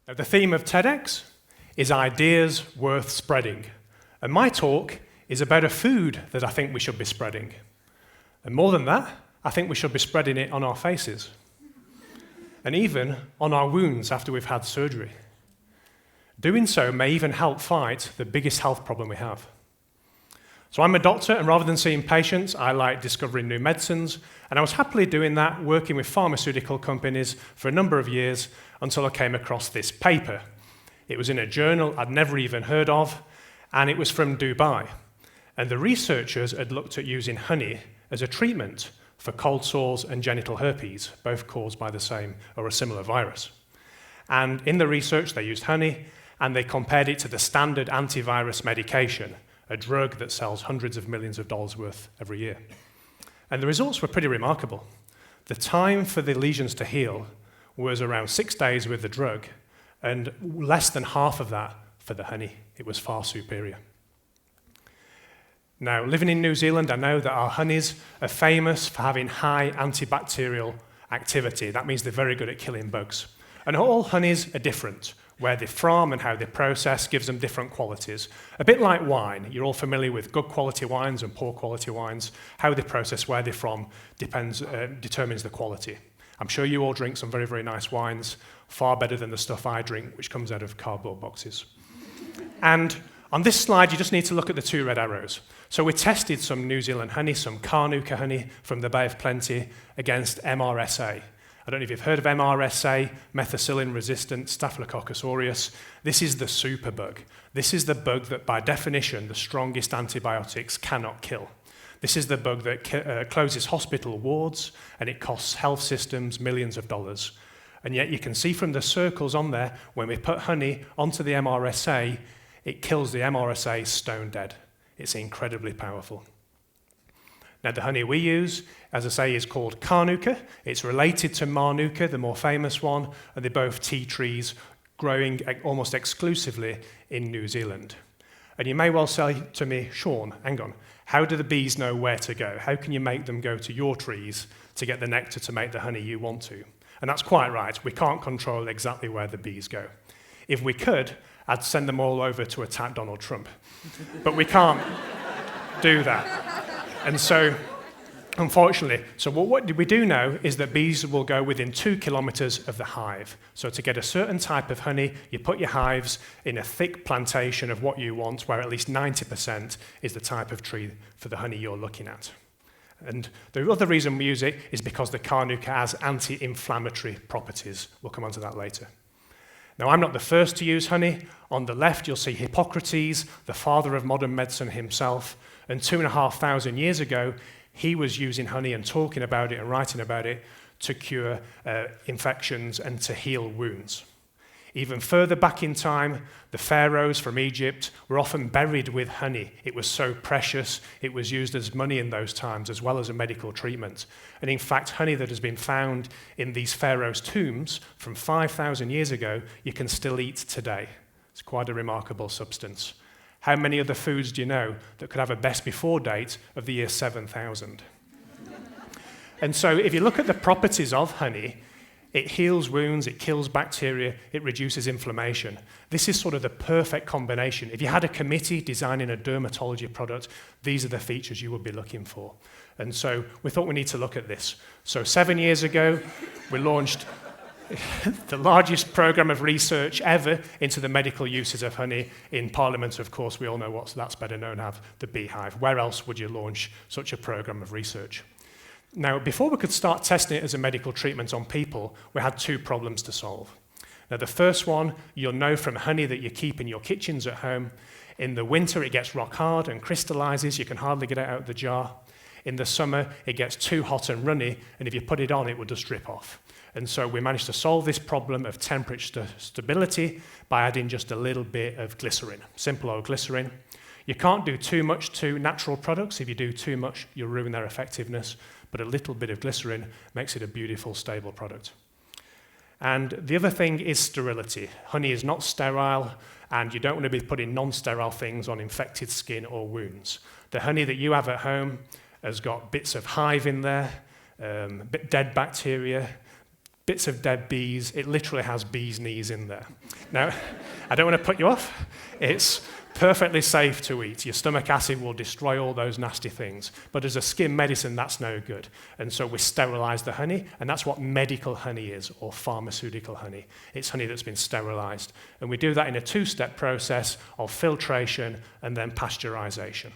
Now, the theme of TEDx is ideas worth spreading. And my talk is about a food that I think we should be spreading. And more than that, I think we should be spreading it on our faces. And even on our wounds after we've had surgery. Doing so may even help fight the biggest health problem we have. So I'm a doctor, and rather than seeing patients, I like discovering new medicines, and I was happily doing that, working with pharmaceutical companies for a number of years until I came across this paper. It was in a journal I'd never even heard of, and it was from Dubai. And the researchers had looked at using honey as a treatment for cold sores and genital herpes, both caused by the same or a similar virus. And in the research, they used honey, and they compared it to the standard antivirus medication, a drug that sells hundreds of millions of dollars worth every year. And the results were pretty remarkable. The time for the lesions to heal was around 6 days with the drug, and less than half of that for the honey. It was far superior. Now, living in New Zealand, I know that our honeys are famous for having high antibacterial activity. That means they're very good at killing bugs. And all honeys are different. Where they're from and how they're processed gives them different qualities. A bit like wine. You're all familiar with good quality wines and poor quality wines. How they process, where they're from, determines the quality. I'm sure you all drink some very, very nice wines, far better than the stuff I drink, which comes out of cardboard boxes. And on this slide, you just need to look at the 2 red arrows. So we tested some New Zealand honey, some Carnuka honey from the Bay of Plenty against MRSA. I don't know if you've heard of MRSA, methicillin-resistant Staphylococcus aureus. This is the superbug. This is the bug that, by definition, the strongest antibiotics cannot kill. This is the bug that closes hospital wards, and it costs health systems millions of dollars. And yet you can see from the circles on there, when we put honey onto the MRSA, it kills the MRSA stone dead. It's incredibly powerful. Now, the honey we use, as I say, is called Carnuka. It's related to Manuka, the more famous one, and they're both tea trees growing almost exclusively in New Zealand. And you may well say to me, Shaun, hang on, how do the bees know where to go? How can you make them go to your trees to get the nectar to make the honey you want to? And that's quite right. We can't control exactly where the bees go. If we could, I'd send them all over to attack Donald Trump. But we can't do that. And so, unfortunately, what we do know is that bees will go within 2 kilometers of the hive. So to get a certain type of honey, you put your hives in a thick plantation of what you want, where at least 90% is the type of tree for the honey you're looking at. And the other reason we use it is because the Carnuka has anti-inflammatory properties. We'll come on to that later. Now, I'm not the first to use honey. On the left, you'll see Hippocrates, the father of modern medicine himself. And 2,500 years ago, he was using honey and talking about it and writing about it to cure infections and to heal wounds. Even further back in time, the pharaohs from Egypt were often buried with honey. It was so precious, it was used as money in those times, as well as a medical treatment. And in fact, honey that has been found in these pharaohs' tombs from 5,000 years ago, you can still eat today. It's quite a remarkable substance. How many other foods do you know that could have a best before date of the year 7,000? And so if you look at the properties of honey, it heals wounds, it kills bacteria, it reduces inflammation. This is sort of the perfect combination. If you had a committee designing a dermatology product, these are the features you would be looking for. And so we thought we need to look at this. So 7 years ago, we launched the largest program of research ever into the medical uses of honey. In Parliament, of course, we all know that's better known as the beehive. Where else would you launch such a program of research? Now, before we could start testing it as a medical treatment on people, we had 2 problems to solve. Now, the first one, you'll know from honey that you keep in your kitchens at home. In the winter, it gets rock hard and crystallizes. You can hardly get it out of the jar. In the summer, it gets too hot and runny, and if you put it on, it will just drip off. And so we managed to solve this problem of temperature stability by adding just a little bit of glycerin, simple old glycerin. You can't do too much to natural products. If you do too much, you'll ruin their effectiveness. But a little bit of glycerin makes it a beautiful, stable product. And the other thing is sterility. Honey is not sterile, and you don't want to be putting non-sterile things on infected skin or wounds. The honey that you have at home has got bits of hive in there, dead bacteria, bits of dead bees. It literally has bees' knees in there. Now, I don't want to put you off. It's perfectly safe to eat. Your stomach acid will destroy all those nasty things. But as a skin medicine, that's no good. And so we sterilize the honey, and that's what medical honey is, or pharmaceutical honey. It's honey that's been sterilized. And we do that in a two-step process of filtration and then pasteurization.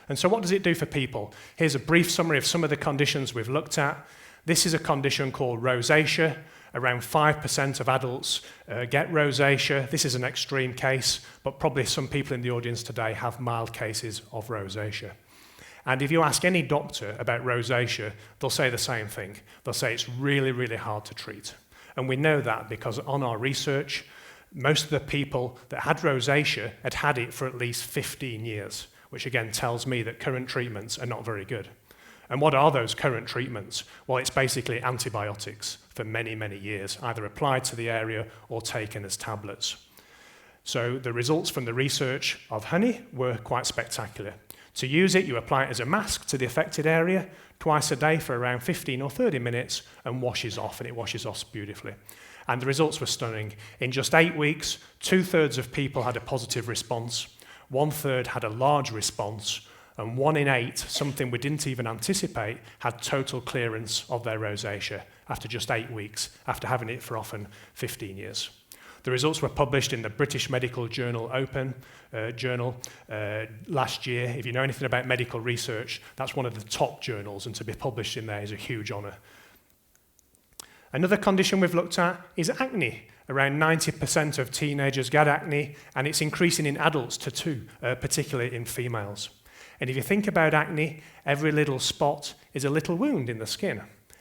And so what does it do for people? Here's a brief summary of some of the conditions we've looked at. This is a condition called rosacea. Around 5% of adults get rosacea. This is an extreme case, but probably some people in the audience today have mild cases of rosacea. And if you ask any doctor about rosacea, they'll say the same thing. They'll say it's really, really hard to treat. And we know that because on our research, most of the people that had rosacea had had it for at least 15 years, which again tells me that current treatments are not very good. And what are those current treatments? Well, it's basically antibiotics for many, many years, either applied to the area or taken as tablets. So the results from the research of honey were quite spectacular. To use it, you apply it as a mask to the affected area twice a day for around 15 or 30 minutes and washes off, and it washes off beautifully. And the results were stunning. In just 8 weeks, 2/3 of people had a positive response, 1/3 had a large response, and 1 in 8, something we didn't even anticipate, had total clearance of their rosacea after just 8 weeks, after having it for often 15 years. The results were published in the British Medical Journal Open journal last year. If you know anything about medical research, that's one of the top journals, and to be published in there is a huge honour. Another condition we've looked at is acne. Around 90% of teenagers get acne, and it's increasing in adults too, particularly in females. And if you think about acne, every little spot is a little wound in the skin.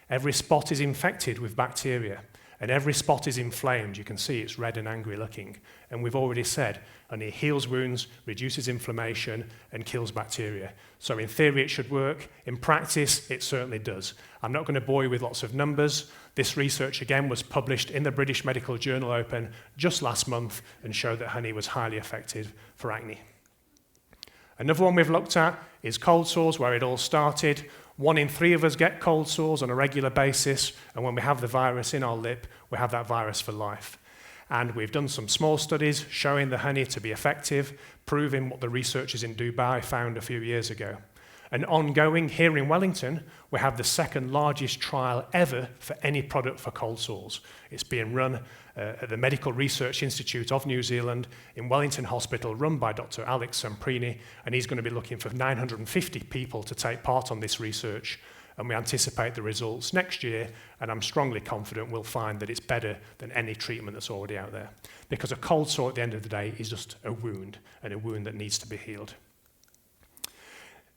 Every spot is infected with bacteria, and every spot is inflamed. You can see it's red and angry looking. And we've already said, and it heals wounds, reduces inflammation, and kills bacteria. So in theory, it should work. In practice, it certainly does. I'm not going to bore you with lots of numbers. This research, again, was published in the British Medical Journal Open just last month and showed that honey was highly effective for acne. Another one we've looked at is cold sores, where it all started. 1 in 3 of us get cold sores on a regular basis, and when we have the virus in our lip, we have that virus for life. And we've done some small studies showing the honey to be effective, proving what the researchers in Dubai found a few years ago. And ongoing here in Wellington, we have the second largest trial ever for any product for cold sores. It's being run at the Medical Research Institute of New Zealand in Wellington Hospital, run by Dr. Alex Samprini, and he's going to be looking for 950 people to take part on this research. And we anticipate the results next year, and I'm strongly confident we'll find that it's better than any treatment that's already out there. Because a cold sore at the end of the day is just a wound, and a wound that needs to be healed.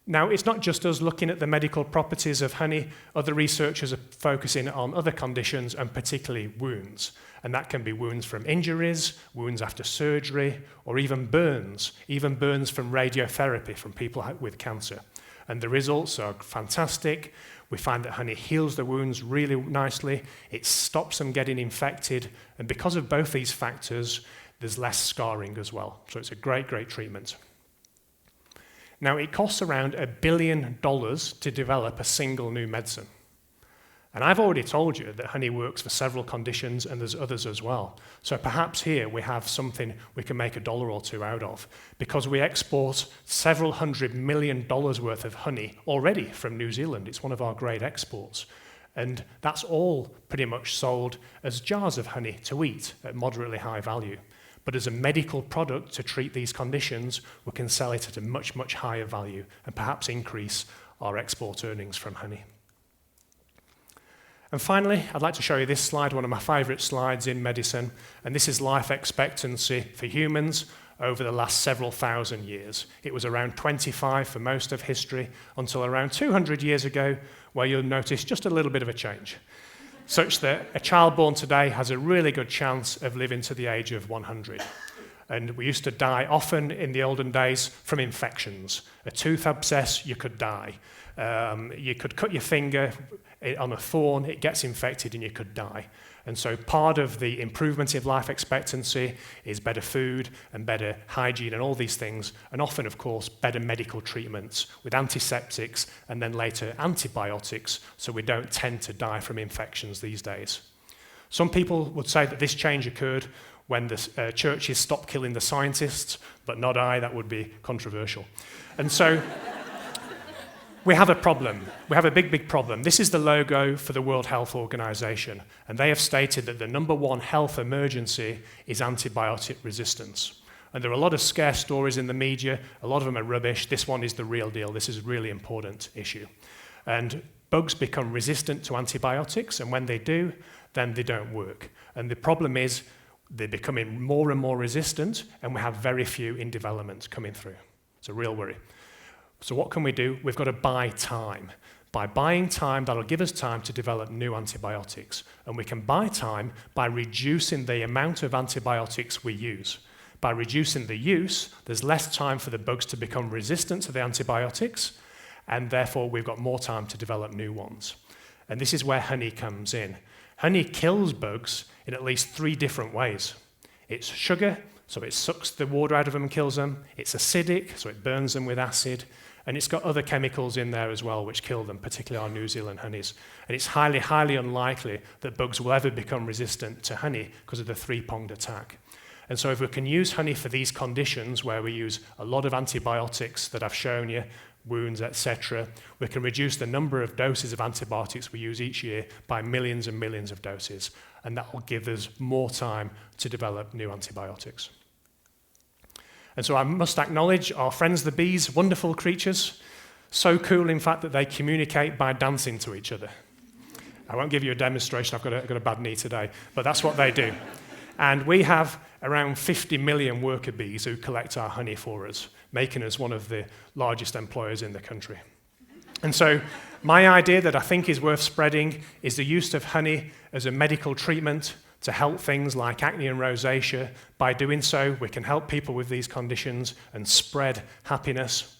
Now, it's not just us looking at the medical properties of honey. Other researchers are focusing on other conditions, and particularly wounds. And that can be wounds from injuries, wounds after surgery, or even burns from radiotherapy from people with cancer. And the results are fantastic. We find that honey heals the wounds really nicely. It stops them getting infected. And because of both these factors, there's less scarring as well. So it's a great, great treatment. Now, it costs around $1 billion to develop a single new medicine. And I've already told you that honey works for several conditions, and there's others as well. So perhaps here we have something we can make $1 or $2 out of, because we export several $100 million worth of honey already from New Zealand. It's one of our great exports. And that's all pretty much sold as jars of honey to eat at moderately high value. But as a medical product to treat these conditions, we can sell it at a much, much higher value and perhaps increase our export earnings from honey. And finally, I'd like to show you this slide, one of my favourite slides in medicine, and this is life expectancy for humans over the last several thousand years. It was around 25 for most of history until around 200 years ago, where you'll notice just a little bit of a change, such that a child born today has a really good chance of living to the age of 100. And we used to die often in the olden days from infections. A tooth abscess, you could die. You could cut your finger on a thorn, it gets infected and you could die. And so part of the improvement of life expectancy is better food and better hygiene and all these things, and often, of course, better medical treatments with antiseptics and then later antibiotics, so we don't tend to die from infections these days. Some people would say that this change occurred when the churches stopped killing the scientists, but not I, that would be controversial. And so we have a problem. We have a big, big problem. This is the logo for the World Health Organization, and they have stated that the #1 health emergency is antibiotic resistance. And there are a lot of scare stories in the media. A lot of them are rubbish. This one is the real deal. This is a really important issue. And bugs become resistant to antibiotics, and when they do, then they don't work. And the problem is they're becoming more and more resistant, and we have very few in development coming through. It's a real worry. So what can we do? We've got to buy time. By buying time, that'll give us time to develop new antibiotics. And we can buy time by reducing the amount of antibiotics we use. By reducing the use, there's less time for the bugs to become resistant to the antibiotics, and therefore we've got more time to develop new ones. And this is where honey comes in. Honey kills bugs in at least 3 different ways. It's sugar, so it sucks the water out of them and kills them. It's acidic, so it burns them with acid. And it's got other chemicals in there as well which kill them, particularly our New Zealand honeys. And it's highly, highly unlikely that bugs will ever become resistant to honey because of the 3-pronged attack. And so if we can use honey for these conditions where we use a lot of antibiotics that I've shown you, wounds, etc., we can reduce the number of doses of antibiotics we use each year by millions and millions of doses. And that will give us more time to develop new antibiotics. And so I must acknowledge our friends the bees, wonderful creatures, so cool in fact that they communicate by dancing to each other. I won't give you a demonstration, I've got a bad knee today, but that's what they do. And we have around 50 million worker bees who collect our honey for us, making us one of the largest employers in the country. And so my idea that I think is worth spreading is the use of honey as a medical treatment to help things like acne and rosacea. By doing so, we can help people with these conditions and spread happiness.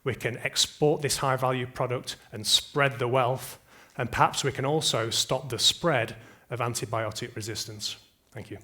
We can export this high-value product and spread the wealth, and perhaps we can also stop the spread of antibiotic resistance. Thank you.